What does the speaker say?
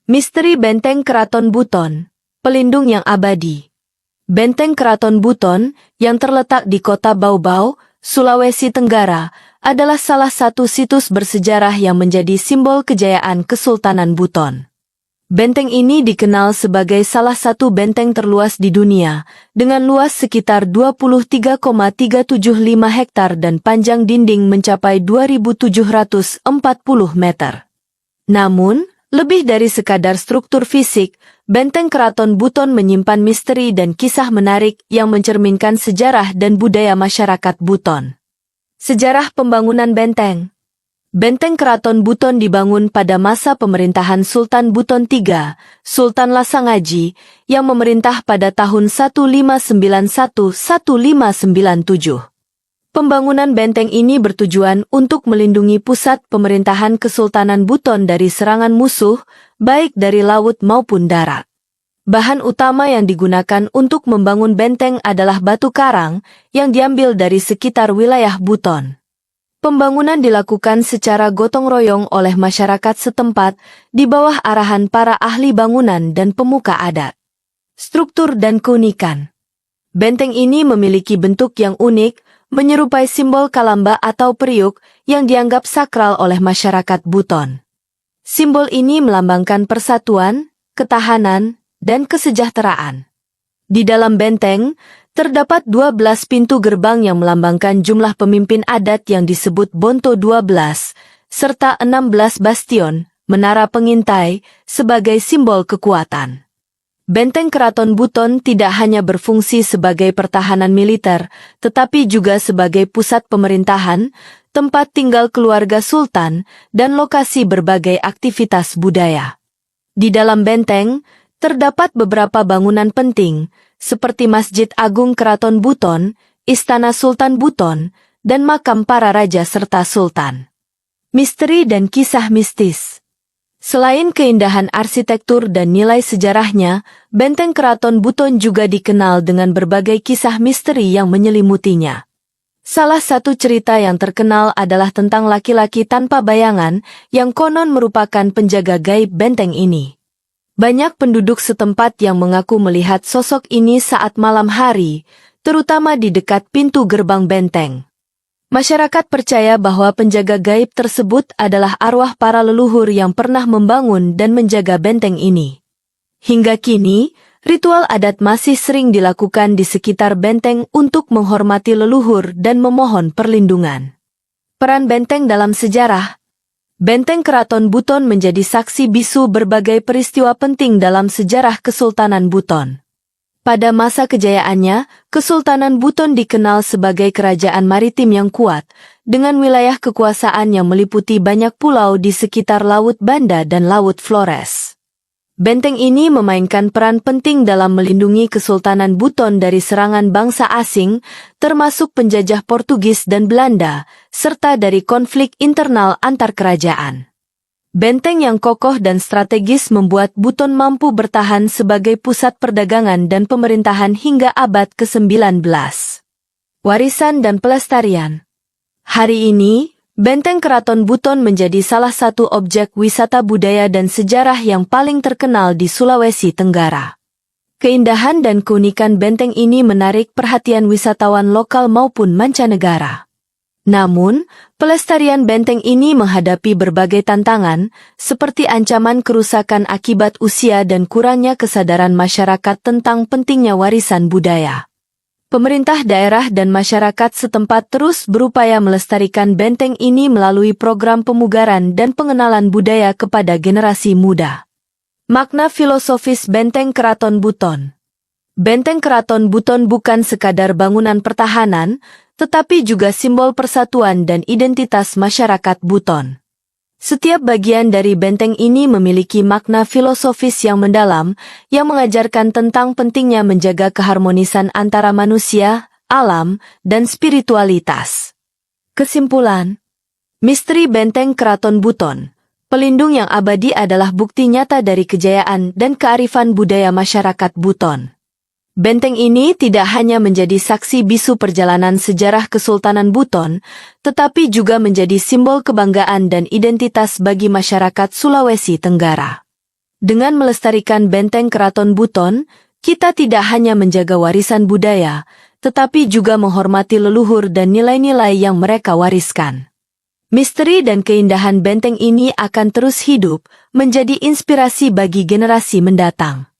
Misteri Benteng Keraton Buton, pelindung yang abadi. Benteng Keraton Buton, yang terletak di kota Baubau, Sulawesi Tenggara, adalah salah satu situs bersejarah yang menjadi simbol kejayaan Kesultanan Buton. Benteng ini dikenal sebagai salah satu benteng terluas di dunia, dengan luas sekitar 23,375 hektar dan panjang dinding mencapai 2.740 meter. Namun, lebih dari sekadar struktur fisik, Benteng Keraton Buton menyimpan misteri dan kisah menarik yang mencerminkan sejarah dan budaya masyarakat Buton. Sejarah pembangunan benteng. Benteng Keraton Buton dibangun pada masa pemerintahan Sultan Buton III, Sultan Lasangaji, yang memerintah pada tahun 1591-1597. Pembangunan benteng ini bertujuan untuk melindungi pusat pemerintahan Kesultanan Buton dari serangan musuh, baik dari laut maupun darat. Bahan utama yang digunakan untuk membangun benteng adalah batu karang yang diambil dari sekitar wilayah Buton. Pembangunan dilakukan secara gotong royong oleh masyarakat setempat di bawah arahan para ahli bangunan dan pemuka adat. Struktur dan keunikan. Benteng ini memiliki bentuk yang unik, menyerupai simbol kalamba atau periuk yang dianggap sakral oleh masyarakat Buton. Simbol ini melambangkan persatuan, ketahanan, dan kesejahteraan. Di dalam benteng, terdapat 12 pintu gerbang yang melambangkan jumlah pemimpin adat yang disebut Bonto 12, serta 16 bastion, menara pengintai, sebagai simbol kekuatan. Benteng Keraton Buton tidak hanya berfungsi sebagai pertahanan militer, tetapi juga sebagai pusat pemerintahan, tempat tinggal keluarga sultan, dan lokasi berbagai aktivitas budaya. Di dalam benteng, terdapat beberapa bangunan penting, seperti Masjid Agung Keraton Buton, Istana Sultan Buton, dan makam para raja serta sultan. Misteri dan kisah mistis. Selain keindahan arsitektur dan nilai sejarahnya, Benteng Keraton Buton juga dikenal dengan berbagai kisah misteri yang menyelimutinya. Salah satu cerita yang terkenal adalah tentang laki-laki tanpa bayangan yang konon merupakan penjaga gaib benteng ini. Banyak penduduk setempat yang mengaku melihat sosok ini saat malam hari, terutama di dekat pintu gerbang benteng. Masyarakat percaya bahwa penjaga gaib tersebut adalah arwah para leluhur yang pernah membangun dan menjaga benteng ini. Hingga kini, ritual adat masih sering dilakukan di sekitar benteng untuk menghormati leluhur dan memohon perlindungan. Peran benteng dalam sejarah. Benteng Keraton Buton menjadi saksi bisu berbagai peristiwa penting dalam sejarah Kesultanan Buton. Pada masa kejayaannya, Kesultanan Buton dikenal sebagai kerajaan maritim yang kuat, dengan wilayah kekuasaan yang meliputi banyak pulau di sekitar Laut Banda dan Laut Flores. Benteng ini memainkan peran penting dalam melindungi Kesultanan Buton dari serangan bangsa asing, termasuk penjajah Portugis dan Belanda, serta dari konflik internal antar kerajaan. Benteng yang kokoh dan strategis membuat Buton mampu bertahan sebagai pusat perdagangan dan pemerintahan hingga abad ke-19. Warisan dan pelestarian. Hari ini, Benteng Keraton Buton menjadi salah satu objek wisata budaya dan sejarah yang paling terkenal di Sulawesi Tenggara. Keindahan dan keunikan benteng ini menarik perhatian wisatawan lokal maupun mancanegara. Namun, pelestarian benteng ini menghadapi berbagai tantangan, seperti ancaman kerusakan akibat usia dan kurangnya kesadaran masyarakat tentang pentingnya warisan budaya. Pemerintah daerah dan masyarakat setempat terus berupaya melestarikan benteng ini melalui program pemugaran dan pengenalan budaya kepada generasi muda. Makna filosofis Benteng Keraton Buton. Benteng Keraton Buton bukan sekadar bangunan pertahanan, tetapi juga simbol persatuan dan identitas masyarakat Buton. Setiap bagian dari benteng ini memiliki makna filosofis yang mendalam, yang mengajarkan tentang pentingnya menjaga keharmonisan antara manusia, alam, dan spiritualitas. Kesimpulan. Misteri Benteng Keraton Buton, pelindung yang abadi adalah bukti nyata dari kejayaan dan kearifan budaya masyarakat Buton. Benteng ini tidak hanya menjadi saksi bisu perjalanan sejarah Kesultanan Buton, tetapi juga menjadi simbol kebanggaan dan identitas bagi masyarakat Sulawesi Tenggara. Dengan melestarikan benteng Keraton Buton, kita tidak hanya menjaga warisan budaya, tetapi juga menghormati leluhur dan nilai-nilai yang mereka wariskan. Misteri dan keindahan benteng ini akan terus hidup, menjadi inspirasi bagi generasi mendatang.